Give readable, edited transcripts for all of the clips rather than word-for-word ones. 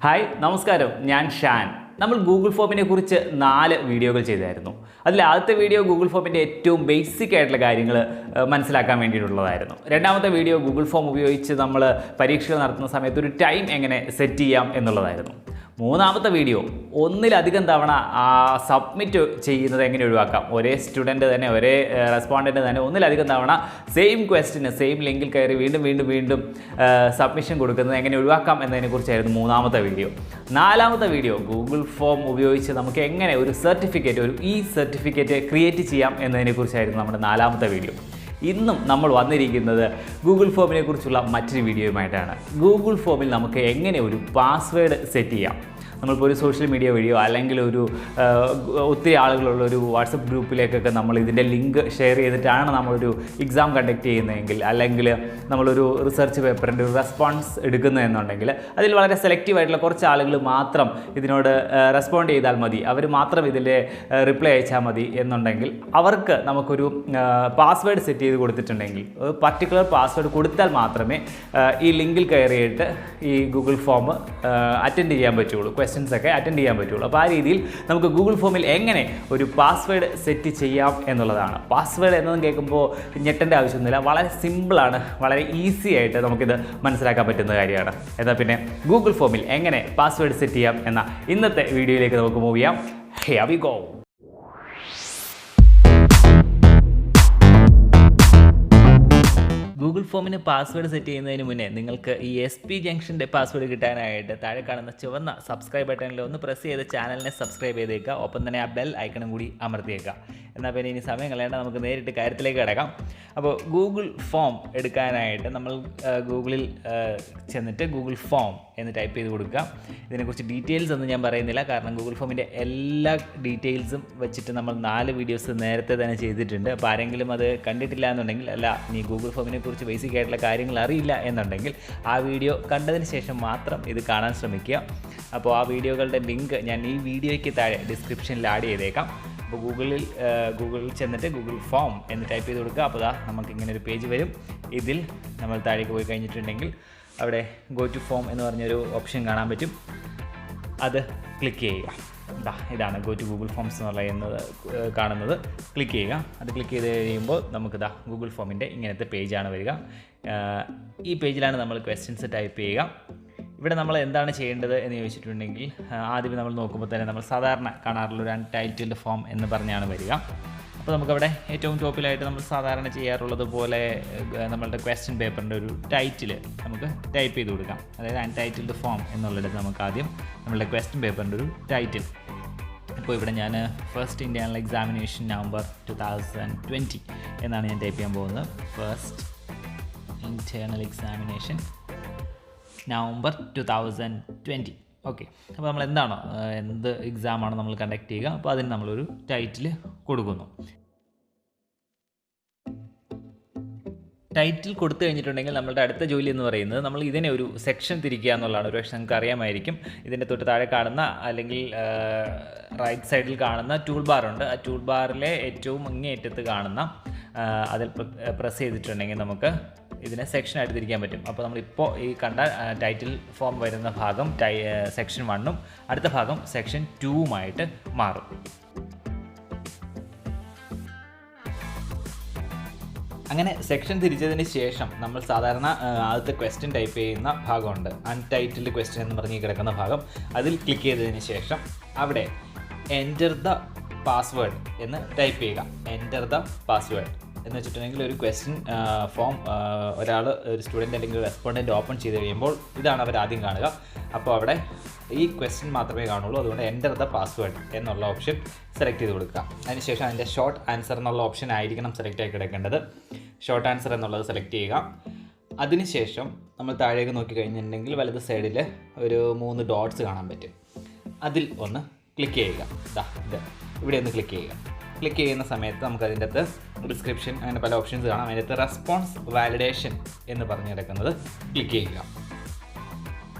Hi നമസ്കാരം, ഞാൻ ഷാൻ. നമ്മൾ ഗൂഗിൾ ഫോമിനെ കുറിച്ച് 4 വീഡിയോകൾ ചെയ്തായിരുന്നു. അതിൽ ആദ്യത്തെ വീഡിയോ ഗൂഗിൾ ഫോമിൻ്റെ ഏറ്റവും ബേസിക് ആയിട്ടുള്ള കാര്യങ്ങൾ മനസ്സിലാക്കാൻ വേണ്ടിയിട്ടുള്ളതായിരുന്നു. രണ്ടാമത്തെ വീഡിയോ ഗൂഗിൾ ഫോം ഉപയോഗിച്ച് നമ്മൾ പരീക്ഷകൾ നടത്തുന്ന സമയത്ത് ഒരു ടൈം എങ്ങനെ സെറ്റ് ചെയ്യാം എന്നുള്ളതായിരുന്നു. മൂന്നാമത്തെ വീഡിയോ ഒന്നിലധികം തവണ സബ്മിറ്റ് ചെയ്യുന്നത് എങ്ങനെ ഒഴിവാക്കാം. ഒരേ സ്റ്റുഡൻറ്റ് തന്നെ, ഒരേ റെസ്പോണ്ടൻ്റ് തന്നെ ഒന്നിലധികം തവണ സെയിം ക്വസ്റ്റിന് സെയിം ലിങ്കിൽ കയറി വീണ്ടും സബ്മിഷൻ കൊടുക്കുന്നത് എങ്ങനെ ഒഴിവാക്കാം എന്നതിനെക്കുറിച്ചായിരുന്നു മൂന്നാമത്തെ വീഡിയോ. നാലാമത്തെ വീഡിയോ ഗൂഗിൾ ഫോം ഉപയോഗിച്ച് നമുക്ക് എങ്ങനെ ഒരു സർട്ടിഫിക്കറ്റ്, ഒരു സർട്ടിഫിക്കറ്റ് ക്രിയേറ്റ് ചെയ്യാം എന്നതിനെക്കുറിച്ചായിരുന്നു നമ്മുടെ നാലാമത്തെ വീഡിയോ. ഇന്നും നമ്മൾ വന്നിരിക്കുന്നത് ഗൂഗിൾ ഫോമിനെ കുറിച്ചുള്ള മറ്റൊരു വീഡിയോയുമായിട്ടാണ്. ഗൂഗിൾ ഫോമിൽ നമുക്ക് എങ്ങനെ ഒരു പാസ്വേഡ് സെറ്റ് ചെയ്യാം. നമ്മളിപ്പോൾ ഒരു സോഷ്യൽ മീഡിയ വഴിയോ അല്ലെങ്കിൽ ഒത്തിരി ആളുകളുള്ള ഒരു വാട്സപ്പ് ഗ്രൂപ്പിലേക്കൊക്കെ നമ്മൾ ഇതിൻ്റെ ലിങ്ക് ഷെയർ ചെയ്തിട്ടാണ് നമ്മളൊരു എക്സാം കണ്ടക്ട് ചെയ്യുന്നതെങ്കിൽ, അല്ലെങ്കിൽ നമ്മളൊരു റിസർച്ച് പേപ്പറിൻ്റെ ഒരു റെസ്പോൺസ് എടുക്കുന്നതെന്നുണ്ടെങ്കിൽ അതിൽ വളരെ സെലക്റ്റീവായിട്ടുള്ള കുറച്ച് ആളുകൾ മാത്രം ഇതിനോട് റെസ്പോണ്ട് ചെയ്താൽ മതി, അവർ മാത്രം ഇതിൽ റിപ്ലൈ അയച്ചാൽ മതി എന്നുണ്ടെങ്കിൽ അവർക്ക് നമുക്കൊരു പാസ്വേഡ് സെറ്റ് ചെയ്ത് കൊടുത്തിട്ടുണ്ടെങ്കിൽ, ഒരു പർട്ടിക്കുലർ പാസ്വേഡ് കൊടുത്താൽ മാത്രമേ ഈ ലിങ്കിൽ കയറിയിട്ട് ഈ ഗൂഗിൾ ഫോം അറ്റൻഡ് ചെയ്യാൻ പറ്റുള്ളൂ, ഒക്കെ അറ്റൻഡ് ചെയ്യാൻ പറ്റുള്ളൂ. അപ്പോൾ ആ രീതിയിൽ നമുക്ക് ഗൂഗിൾ ഫോമിൽ എങ്ങനെ ഒരു പാസ്വേഡ് സെറ്റ് ചെയ്യാം എന്നുള്ളതാണ്. പാസ്വേഡ് എന്നതും കേൾക്കുമ്പോൾ ഞെട്ടേണ്ട ആവശ്യമൊന്നുമില്ല, വളരെ സിമ്പിളാണ്, വളരെ ഈസി ആയിട്ട് നമുക്കിത് മനസ്സിലാക്കാൻ പറ്റുന്ന കാര്യമാണ്. എന്നാൽ പിന്നെ ഗൂഗിൾ ഫോമിൽ എങ്ങനെ പാസ്വേഡ് സെറ്റ് ചെയ്യാം എന്ന ഇന്നത്തെ വീഡിയോയിലേക്ക് നമുക്ക് മൂവ് ചെയ്യാം. Here we go. ഗൂഗിൾ ഫോമിന് പാസ്വേഡ് സെറ്റ് ചെയ്യുന്നതിന് മുന്നേ നിങ്ങൾക്ക് ഈ SP ജംഗ്ഷൻ്റെ പാസ്വേഡ് കിട്ടാനായിട്ട് താഴെ കാണുന്ന ചുവന്ന സബ്സ്ക്രൈബ് ബട്ടണിൽ ഒന്ന് പ്രസ് ചെയ്ത് ചാനലിനെ സബ്സ്ക്രൈബ് ചെയ്തേക്കുക. ഒപ്പം തന്നെ ആ ബെൽ ഐക്കണും കൂടി അമർത്തിയേക്കുക. എന്നാൽ പിന്നെ ഇനി സമയം കളയേണ്ട, നമുക്ക് നേരിട്ട് കാര്യത്തിലേക്ക് കിടക്കാം. അപ്പോൾ ഗൂഗിൾ ഫോം എടുക്കാനായിട്ട് നമ്മൾ ഗൂഗിളിൽ ചെന്നിട്ട് ഗൂഗിൾ ഫോം എന്ന് ടൈപ്പ് ചെയ്ത് കൊടുക്കുക. ഇതിനെക്കുറിച്ച് ഡീറ്റെയിൽസ് ഒന്നും ഞാൻ പറയുന്നില്ല, കാരണം ഗൂഗിൾ ഫോമിൻ്റെ എല്ലാ ഡീറ്റെയിൽസും വെച്ചിട്ട് നമ്മൾ 4 വീഡിയോസ് നേരത്തെ തന്നെ ചെയ്തിട്ടുണ്ട്. അപ്പോൾ ആരെങ്കിലും അത് കണ്ടിട്ടില്ല എന്നുണ്ടെങ്കിൽ, അല്ല നീ ഗൂഗിൾ ഫോമിനെ കുറിച്ച് ബേസിക് ആയിട്ടുള്ള കാര്യങ്ങൾ അറിയില്ല എന്നുണ്ടെങ്കിൽ ആ വീഡിയോ കണ്ടതിന് ശേഷം മാത്രം ഇത് കാണാൻ ശ്രമിക്കുക. അപ്പോൾ ആ വീഡിയോകളുടെ ലിങ്ക് ഞാൻ ഈ വീഡിയോയ്ക്ക് താഴെ ഡിസ്ക്രിപ്ഷനിൽ ആഡ് ചെയ്തേക്കാം. അപ്പോൾ ഗൂഗിളിൽ ചെന്നിട്ട് ഗൂഗിൾ ഫോം എന്ന് ടൈപ്പ് ചെയ്ത് കൊടുക്കുക. അപ്പോൾ നമുക്കിങ്ങനെ ഒരു പേജ് വരും. ഇതിൽ നമ്മൾ താഴേക്ക് പോയി കഴിഞ്ഞിട്ടുണ്ടെങ്കിൽ അവിടെ ഗോ ടു ഫോം എന്ന് പറഞ്ഞൊരു ഓപ്ഷൻ കാണാൻ പറ്റും. അത് ക്ലിക്ക് ചെയ്യുക. ഇതാണ് ഗോ ടു ഗൂഗിൾ ഫോംസ് എന്ന് പറയുന്നത് കാണുന്നത്. ക്ലിക്ക് ചെയ്യുക. അത് ക്ലിക്ക് ചെയ്ത് കഴിയുമ്പോൾ നമുക്കിതാ ഗൂഗിൾ ഫോമിൻ്റെ ഇങ്ങനത്തെ പേജാണ് വരിക. ഈ പേജിലാണ് നമ്മൾ ക്വസ്റ്റ്യൻസ് ടൈപ്പ് ചെയ്യുക. ഇവിടെ നമ്മൾ എന്താണ് ചെയ്യേണ്ടത് എന്ന് ചോദിച്ചിട്ടുണ്ടെങ്കിൽ, ആദ്യം നമ്മൾ നോക്കുമ്പോൾ തന്നെ നമ്മൾ സാധാരണ കാണാറുള്ള ഒരു അൺടൈറ്റിൽഡ് ഫോം എന്ന് പറഞ്ഞാണ് വരിക. അപ്പോൾ നമുക്കവിടെ ഏറ്റവും ടോപ്പിലായിട്ട് നമ്മൾ സാധാരണ ചെയ്യാറുള്ളത് പോലെ നമ്മളുടെ ക്വസ്റ്റ്യൻ പേപ്പറിൻ്റെ ഒരു ടൈറ്റിൽ നമുക്ക് ടൈപ്പ് ചെയ്ത് കൊടുക്കാം. അതായത് അൺടൈറ്റിൽഡ് ഫോം എന്നുള്ളിടത്ത് നമുക്ക് ആദ്യം നമ്മളുടെ ക്വസ്റ്റ്യൻ പേപ്പറിൻ്റെ ഒരു ടൈറ്റിൽ, ഇപ്പോൾ ഇവിടെ ഞാൻ ഫസ്റ്റ് ഇന്റേണൽ എക്സാമിനേഷൻ നവംബർ 2020 എന്നാണ് ഞാൻ ടൈപ്പ് ചെയ്യാൻ പോകുന്നത്. First internal examination November 2020. Okay, അപ്പോൾ നമ്മൾ എന്ത് എക്സാമാണ് നമ്മൾ കണ്ടക്ട് ചെയ്യുക, അപ്പോൾ അതിന് നമ്മളൊരു ടൈറ്റിൽ കൊടുക്കുന്നു. ടൈറ്റിൽ കൊടുത്തു കഴിഞ്ഞിട്ടുണ്ടെങ്കിൽ നമ്മളുടെ അടുത്ത ജോലി എന്ന് പറയുന്നത് നമ്മൾ ഇതിനെ ഒരു സെക്ഷൻ തിരിക്കുക എന്നുള്ളതാണ്. ഒരു പക്ഷേ നിങ്ങൾക്ക് അറിയാമായിരിക്കും, ഇതിൻ്റെ തൊട്ട് താഴെ കാണുന്ന അല്ലെങ്കിൽ റൈറ്റ് സൈഡിൽ കാണുന്ന ടൂൾ ബാറുണ്ട്. ആ ടൂൾ ബാറിലെ ഏറ്റവും അങ്ങേയറ്റത്ത് കാണുന്ന അതിൽ പ്രസ് ചെയ്തിട്ടുണ്ടെങ്കിൽ നമുക്ക് ഇതിനെ സെക്ഷനായിട്ട് തിരിക്കാൻ പറ്റും. അപ്പോൾ നമ്മളിപ്പോൾ ഈ കണ്ട ടൈറ്റിൽ ഫോം വരുന്ന ഭാഗം സെക്ഷൻ 1ഉം അടുത്ത ഭാഗം സെക്ഷൻ 2ഉമായിട്ട് മാറും. അങ്ങനെ സെക്ഷൻ തിരിച്ചതിന് ശേഷം നമ്മൾ സാധാരണ ആദ്യത്തെ ക്വസ്റ്റ്യൻ ടൈപ്പ് ചെയ്യുന്ന ഭാഗമുണ്ട്, അൺടൈറ്റിൽഡ് ക്വസ്റ്റ്യൻ എന്ന് പറഞ്ഞ് കിടക്കുന്ന ഭാഗം. അതിൽ ക്ലിക്ക് ചെയ്തതിന് ശേഷം അവിടെ എൻ്റർ ദ പാസ്വേഡ് എന്ന് ടൈപ്പ് ചെയ്യുക. എൻ്റർ ദ പാസ്വേഡ് എന്ന് വെച്ചിട്ടുണ്ടെങ്കിൽ ഒരു ക്വസ്റ്റ്യൻ ഫോം ഒരു സ്റ്റുഡൻറ്റ് അല്ലെങ്കിൽ റെസ്പോണ്ടൻറ്റ് ഓപ്പൺ ചെയ്ത് കഴിയുമ്പോൾ ഇതാണ് അവർ ആദ്യം കാണുക. അപ്പോൾ അവിടെ ഈ ക്വസ്റ്റ്യൻ മാത്രമേ കാണുള്ളൂ. അതുകൊണ്ട് എൻ്റർ ദ പാസ്വേഡ് എന്നുള്ള ഓപ്ഷൻ സെലക്ട് ചെയ്ത് കൊടുക്കുക. അതിനുശേഷം അതിൻ്റെ ഷോർട്ട് ആൻസർ എന്നുള്ള ഓപ്ഷൻ ആയിരിക്കണം സെലക്ട് ആയി കിടക്കേണ്ടത്. ഷോർട്ട് ആൻസർ എന്നുള്ളത് സെലക്ട് ചെയ്യുക. അതിനുശേഷം നമ്മൾ താഴേക്ക് നോക്കി കഴിഞ്ഞിട്ടുണ്ടെങ്കിൽ വലത് സൈഡിൽ ഒരു 3 ഡോട്ട്സ് കാണാൻ പറ്റും. അതിൽ ഒന്ന് ക്ലിക്ക് ചെയ്യുക. ഇവിടെ ഒന്ന് ക്ലിക്ക് ചെയ്യുക. ക്ലിക്ക് ചെയ്യുന്ന സമയത്ത് നമുക്ക് അതിൻ്റെ അകത്ത് ഡിസ്ക്രിപ്ഷൻ അങ്ങനെ പല ഓപ്ഷൻസ് കാണാം. അതിൻ്റെ അകത്ത് റെസ്പോൺസ് വാലിഡേഷൻ എന്ന് പറഞ്ഞ് കിടക്കുന്നത് ക്ലിക്ക് ചെയ്യുക.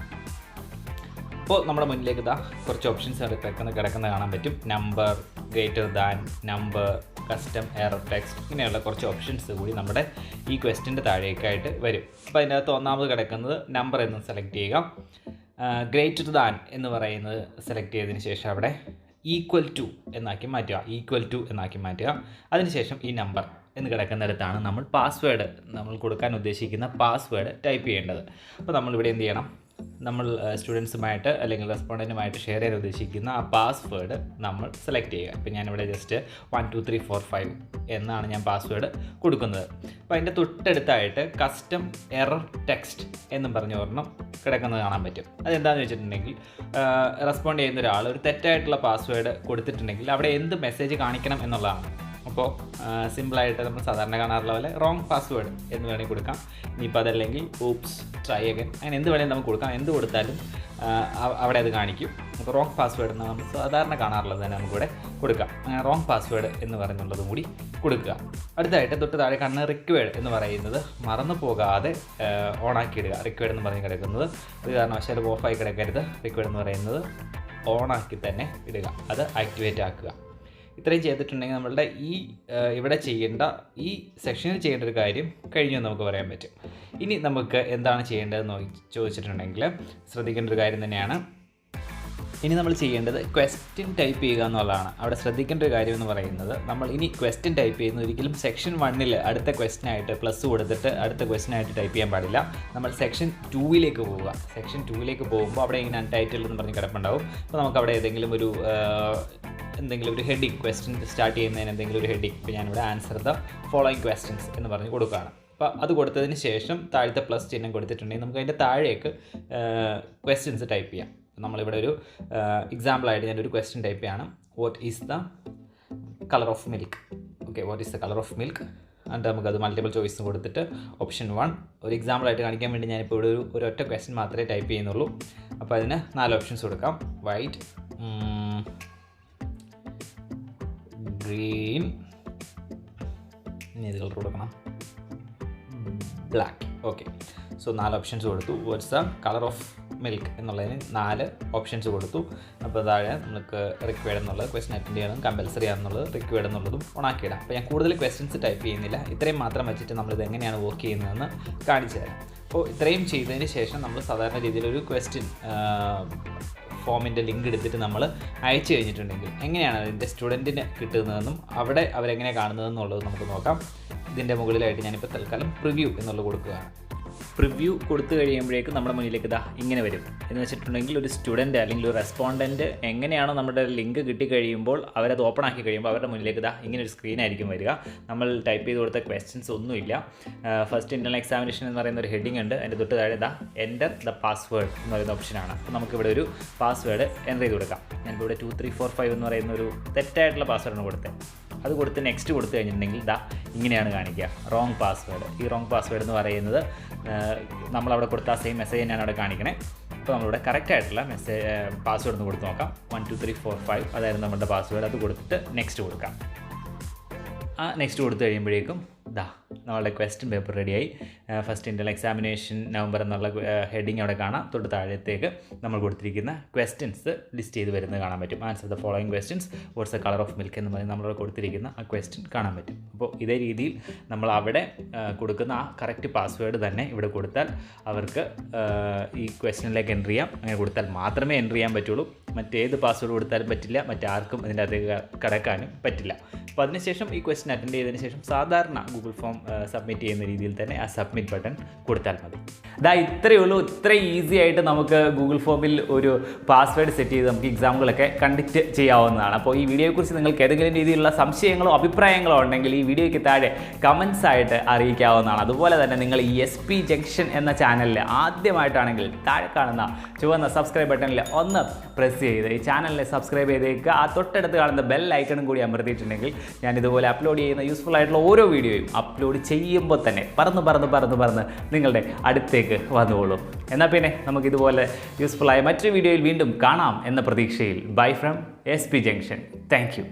അപ്പോൾ നമ്മുടെ മുന്നിലേക്ക് കുറച്ച് ഓപ്ഷൻസ് കിടക്കുന്ന കാണാൻ പറ്റും. Number, greater than, number, custom, error text, ഇങ്ങനെയുള്ള കുറച്ച് ഓപ്ഷൻസ് കൂടി നമ്മുടെ ഈ ക്വസ്റ്റ്യൻ്റെ താഴേക്കായിട്ട് വരും. അപ്പോൾ അതിൻ്റെ അകത്ത് ഒന്നാമത് കിടക്കുന്നത് നമ്പർ എന്ന് സെലക്ട് ചെയ്യുക. ഗ്രേറ്റർ ദാൻ എന്ന് പറയുന്നത് സെലക്ട് ചെയ്തതിന് ശേഷം അവിടെ ഈക്വൽ ടു എന്നാക്കി മാറ്റുക. അതിനുശേഷം ഈ നമ്പർ എന്ന് കിടക്കുന്നിടത്താണ് നമ്മൾ പാസ്വേഡ്, നമ്മൾ കൊടുക്കാൻ ഉദ്ദേശിക്കുന്ന പാസ്വേഡ് ടൈപ്പ് ചെയ്യേണ്ടത്. അപ്പോൾ നമ്മളിവിടെ എന്ത് ചെയ്യണം, നമ്മൾ സ്റ്റുഡൻസുമായിട്ട് അല്ലെങ്കിൽ റെസ്പോണ്ടൻറ്റുമായിട്ട് ഷെയർ ചെയ്യാൻ ഉദ്ദേശിക്കുന്ന ആ പാസ്വേഡ് നമ്മൾ സെലക്ട് ചെയ്യുക. ഇപ്പോൾ ഞാനിവിടെ ജസ്റ്റ് 1 2 3 4 5 എന്നാണ് ഞാൻ പാസ്വേഡ് കൊടുക്കുന്നത്. അപ്പോൾ അതിൻ്റെ തൊട്ടടുത്തായിട്ട് കസ്റ്റം എറർ ടെക്സ്റ്റ് എന്നും പറഞ്ഞ ഒരെണ്ണം കിടക്കുന്നത് കാണാൻ പറ്റും. അതെന്താണെന്ന് വെച്ചിട്ടുണ്ടെങ്കിൽ റെസ്പോണ്ട് ചെയ്യുന്ന ഒരാൾ ഒരു തെറ്റായിട്ടുള്ള പാസ്വേഡ് കൊടുത്തിട്ടുണ്ടെങ്കിൽ അവിടെ എന്ത് മെസ്സേജ് കാണിക്കണം എന്നുള്ളതാണ്. അപ്പോൾ സിമ്പിളായിട്ട് നമ്മൾ സാധാരണ കാണാറുള്ള പോലെ റോങ് പാസ്വേഡ് എന്ന് വേണമെങ്കിൽ കൊടുക്കാം. ഇനിയിപ്പോൾ അതല്ലെങ്കിൽ oops try again അങ്ങനെ എന്ത് വേണമെങ്കിലും നമുക്ക് കൊടുക്കാം. എന്ത് കൊടുത്താലും അവിടെ അത് കാണിക്കും. അപ്പോൾ റോങ് പാസ്വേഡ് എന്ന് നമ്മൾ സാധാരണ കാണാറുള്ളത് തന്നെ നമുക്കിവിടെ കൊടുക്കാം. റോങ് പാസ്വേഡ് എന്ന് പറയുന്നുള്ളതും കൂടി കൊടുക്കുക. അടുത്തായിട്ട് തൊട്ട് താഴെ കാണുന്ന റിക്വയർഡ് എന്ന് പറയുന്നത് മറന്നു പോകാതെ ഓണാക്കിയിടുക. റിക്വയർഡ് എന്ന് പറഞ്ഞ് കിടക്കുന്നത് ഒരു കാരണവശാലും ഓഫായി കിടക്കരുത്. റിക്വയർഡ് എന്ന് പറയുന്നത് ഓണാക്കി തന്നെ ഇടുക, അത് ആക്ടിവേറ്റ് ആക്കുക. ഇത്രയും ചെയ്തിട്ടുണ്ടെങ്കിൽ നമ്മളുടെ ഇവിടെ ചെയ്യേണ്ട ഈ സെക്ഷനിൽ ചെയ്യേണ്ട ഒരു കാര്യം കഴിഞ്ഞു എന്ന് നമുക്ക് പറയാൻ പറ്റും. ഇനി നമുക്ക് എന്താണ് ചെയ്യേണ്ടതെന്ന് ചോദിച്ചിട്ടുണ്ടെങ്കിൽ ശ്രദ്ധിക്കേണ്ട ഒരു കാര്യം തന്നെയാണ്. ഇനി നമ്മൾ ചെയ്യേണ്ടത് ക്വസ്റ്റ്യൻ ടൈപ്പ് ചെയ്യുക എന്നുള്ളതാണ്. അവിടെ ശ്രദ്ധിക്കേണ്ട ഒരു കാര്യം എന്ന് പറയുന്നത്, നമ്മൾ ഇനി ക്വസ്റ്റ്യൻ ടൈപ്പ് ചെയ്യുന്ന ഒരിക്കലും സെക്ഷൻ 1 അടുത്ത ക്വസ്റ്റ്യനായിട്ട് പ്ലസ് കൊടുത്തിട്ട് അടുത്ത ക്വസ്റ്റ്യനായിട്ട് ടൈപ്പ് ചെയ്യാൻ പാടില്ല. നമ്മൾ സെക്ഷൻ 2 പോവുക. സെക്ഷൻ 2 പോകുമ്പോൾ അവിടെ ഇങ്ങനെ അൺടൈറ്റിൽഡ് എന്ന് പറഞ്ഞ് കിടപ്പുണ്ടാവും. അപ്പോൾ നമുക്ക് അവിടെ എന്തെങ്കിലും ഒരു ഹെഡിങ്, ക്വസ്റ്റ്യൻ സ്റ്റാർട്ട് ചെയ്യുന്നതിന് എന്തെങ്കിലും ഒരു ഹെഡിങ്, ഇപ്പോൾ ഞാനിവിടെ ആൻസർ ദ ഫോളോയിങ് ക്വസ്റ്റ്യൻസ് എന്ന് പറഞ്ഞ് കൊടുക്കുകയാണ്. അപ്പോൾ അത് കൊടുത്തതിന് ശേഷം താഴത്തെ പ്ലസ് ചിഹ്നം കൊടുത്തിട്ടുണ്ടെങ്കിൽ നമുക്ക് അതിൻ്റെ താഴേക്ക് ക്വസ്റ്റ്യൻസ് ടൈപ്പ് ചെയ്യാം. നമ്മളിവിടെ ഒരു എക്സാമ്പിളായിട്ട് ഞാനൊരു ക്വസ്റ്റ്യൻ ടൈപ്പ് ചെയ്യണം. What is the colour of milk? What is the colour of milk? എന്നിട്ട് നമുക്കത് മൾട്ടിപ്പിൾ ചോയ്സ് കൊടുത്തിട്ട് ഓപ്ഷൻ 1 ഒരു എക്സാമ്പിളായിട്ട് കാണിക്കാൻ വേണ്ടി ഞാനിപ്പോൾ ഇവിടെ ഒരു ഒറ്റ ക്വസ്റ്റ്യൻ മാത്രമേ ടൈപ്പ് ചെയ്യുന്നുള്ളൂ. അപ്പോൾ അതിന് 4 ഓപ്ഷൻസ് കൊടുക്കാം. വൈറ്റ്, ഗ്രീൻ, ഇനി ഏത് കളർ കൊടുക്കണം? ബ്ലാക്ക്. സോ 4 ഓപ്ഷൻസ് കൊടുത്തു. What's the colour of milk എന്നുള്ളതിന് 4 ഓപ്ഷൻസ് കൊടുത്തു. അപ്പോൾ താഴെ നമുക്ക് റിക്വയർഡ് എന്നുള്ളത് ക്വസ്റ്റ്യൻ അറ്റൻഡ് ചെയ്യണം, കമ്പൽസറി ആണെന്നുള്ളത് റിക്വയർഡ് എന്നുള്ളതും ഓണാക്കിയിടാം. അപ്പോൾ ഞാൻ കൂടുതൽ ക്വസ്റ്റ്യൻസ് ടൈപ്പ് ചെയ്യുന്നില്ല. ഇത്രയും മാത്രം വെച്ചിട്ട് നമ്മളിത് എങ്ങനെയാണ് വർക്ക് ചെയ്യുന്നതെന്ന് കാണിച്ചു തരാം. അപ്പോൾ ഇത്രയും ചെയ്തതിന് ശേഷം നമ്മൾ സാധാരണ രീതിയിലൊരു ക്വസ്റ്റ്യൻ ഫോമിൻ്റെ ലിങ്ക് എടുത്തിട്ട് നമ്മൾ അയച്ചു കഴിഞ്ഞിട്ടുണ്ടെങ്കിൽ എങ്ങനെയാണ് അതിൻ്റെ സ്റ്റുഡൻറ്റിന് കിട്ടുന്നതെന്നും അവിടെ അവരെങ്ങനെ കാണുന്നതെന്നുള്ളത് നമുക്ക് നോക്കാം. ഇതിൻ്റെ മുകളിലായിട്ട് ഞാനിപ്പോൾ തൽക്കാലം പ്രിവ്യൂ എന്നുള്ളത് കൊടുക്കുകയാണ്. പ്രിവ്യൂ കൊടുത്തു കഴിയുമ്പോഴേക്കും നമ്മുടെ മുന്നിലേക്ക് ഇങ്ങനെ വരും. എന്ന് വെച്ചിട്ടുണ്ടെങ്കിൽ ഒരു സ്റ്റുഡൻറ്റ് അല്ലെങ്കിൽ ഒരു റെസ്പോണ്ടൻറ്റ് എങ്ങനെയാണോ നമ്മുടെ ലിങ്ക് കിട്ടിക്കഴിയുമ്പോൾ അവരത് ഓപ്പൺ ആക്കി കഴിയുമ്പോൾ അവരുടെ മുന്നിലേക്ക് ഇങ്ങനെ ഒരു സ്ക്രീനായിരിക്കും വരിക. നമ്മൾ ടൈപ്പ് ചെയ്ത് കൊടുത്ത ക്വസ്റ്റ്യൻസ് ഒന്നുമില്ല. ഫസ്റ്റ് ഇൻ്റർണൽ എക്സാമിനേഷൻ എന്ന് പറയുന്ന ഒരു ഹെഡിങ് ഉണ്ട്. അതിൻ്റെ തൊട്ട് താഴെ എൻ്റർ ദ പാസ്വേഡ് എന്ന് പറയുന്ന ഓപ്ഷനാണ്. അപ്പോൾ നമുക്കിവിടെ ഒരു പാസ്വേഡ് എൻ്റർ ചെയ്ത് കൊടുക്കാം. ഞാനിപ്പോൾ ഇവിടെ 2 3 4 5 എന്ന് പറയുന്ന ഒരു തെറ്റായിട്ടുള്ള പാസ്വേഡാണ് കൊടുത്തത്. അത് കൊടുത്ത് നെക്സ്റ്റ് കൊടുത്തു കഴിഞ്ഞിട്ടുണ്ടെങ്കിൽ ഇങ്ങനെയാണ് കാണിക്കുക, റോങ് പാസ്വേഡ്. ഈ റോങ് പാസ്വേഡ് എന്ന് പറയുന്നത് നമ്മളവിടെ കൊടുത്ത ആ സെയിം മെസ്സേജ് തന്നെയാണ് അവിടെ കാണിക്കണേ. അപ്പോൾ നമ്മളിവിടെ കറക്റ്റായിട്ടുള്ള പാസ്വേഡ് ഒന്ന് കൊടുത്ത് നോക്കാം. 1 2 3 4 5 അതായിരുന്നു നമ്മുടെ പാസ്വേഡ്. അത് കൊടുത്തിട്ട് നെക്സ്റ്റ് കൊടുക്കാം. ആ നെക്സ്റ്റ് കൊടുത്തു കഴിയുമ്പോഴേക്കും നമ്മളുടെ ക്വസ്റ്റ്യൻ പേപ്പർ റെഡിയായി. ഫസ്റ്റ് ഇൻ്റർണൽ എക്സാമിനേഷൻ നവംബർ എന്നുള്ള ഹെഡിങ് അവിടെ കാണാം. തൊട്ട് താഴത്തേക്ക് നമ്മൾ കൊടുത്തിരിക്കുന്ന ക്വസ്റ്റ്യൻസ് ലിസ്റ്റ് ചെയ്ത് വരുന്നത് കാണാൻ പറ്റും. Answer the following questions, what's the colour of milk എന്ന് പറഞ്ഞ് നമ്മളവിടെ കൊടുത്തിരിക്കുന്ന ആ ക്വസ്റ്റ്യൻ കാണാൻ പറ്റും. അപ്പോൾ ഇതേ രീതിയിൽ നമ്മൾ അവിടെ കൊടുക്കുന്ന ആ കറക്റ്റ് പാസ്വേഡ് തന്നെ ഇവിടെ കൊടുത്താൽ അവർക്ക് ഈ ക്വസ്റ്റ്യനിലേക്ക് എൻ്റർ ചെയ്യാം. അങ്ങനെ കൊടുത്താൽ മാത്രമേ എൻ്റർ ചെയ്യാൻ പറ്റുള്ളൂ. മറ്റേത് പാസ്വേഡ് കൊടുത്താലും പറ്റില്ല, മറ്റാർക്കും ഇതിൻ്റെ അകത്തേക്ക് കടക്കാനും പറ്റില്ല. അപ്പോൾ അതിനുശേഷം ഈ ക്വസ്റ്റ്യൻ അറ്റൻഡ് ചെയ്തതിന് ശേഷം സാധാരണ ഗൂഗിൾ ഫോം സബ്മിറ്റ് ചെയ്യുന്ന രീതിയിൽ തന്നെ ആ സബ്മിറ്റ് ബട്ടൺ കൊടുത്താൽ മതി. ഇത്രയേ ഉള്ളൂ. ഇത്ര ഈസി ആയിട്ട് നമുക്ക് ഗൂഗിൾ ഫോമിൽ ഒരു പാസ്വേഡ് സെറ്റ് ചെയ്ത് നമുക്ക് എക്സാമുകളൊക്കെ കണ്ടക്ട് ചെയ്യാവുന്നതാണ്. അപ്പോൾ ഈ വീഡിയോയെക്കുറിച്ച് നിങ്ങൾക്ക് ഏതെങ്കിലും രീതിയിലുള്ള സംശയങ്ങളോ അഭിപ്രായങ്ങളോ ഉണ്ടെങ്കിൽ ഈ വീഡിയോയ്ക്ക് താഴെ കമൻസ് ആയിട്ട് അറിയിക്കാവുന്നതാണ്. അതുപോലെ തന്നെ നിങ്ങൾ ഈ SP ജംഗ്ഷൻ എന്ന ചാനലിൽ ആദ്യമായിട്ടാണെങ്കിൽ താഴെ കാണുന്ന ചുവന്ന സബ്സ്ക്രൈബ് ബട്ടണിൽ ഒന്ന് പ്രസ് ചെയ്ത് ഈ ചാനലിനെ സബ്സ്ക്രൈബ് ചെയ്തേക്കുക. ആ തൊട്ടടുത്ത് കാണുന്ന ബെൽ ഐക്കണും കൂടി അമർത്തിയിട്ടുണ്ടെങ്കിൽ ഞാൻ ഇതുപോലെ അപ്ലോഡ് ചെയ്യുന്ന യൂസ്ഫുൾ ആയിട്ടുള്ള ഓരോ വീഡിയോയും അപ്ലോഡ് ചെയ്യുമ്പോൾ തന്നെ പറന്ന് നിങ്ങളുടെ അടുത്തേക്ക് വന്നുകൊള്ളും. എന്നാൽ പിന്നെ നമുക്കിതുപോലെ യൂസ്ഫുള്ളായ മറ്റൊരു വീഡിയോയിൽ വീണ്ടും കാണാം എന്ന പ്രതീക്ഷയിൽ bye from SP junction. Thank you.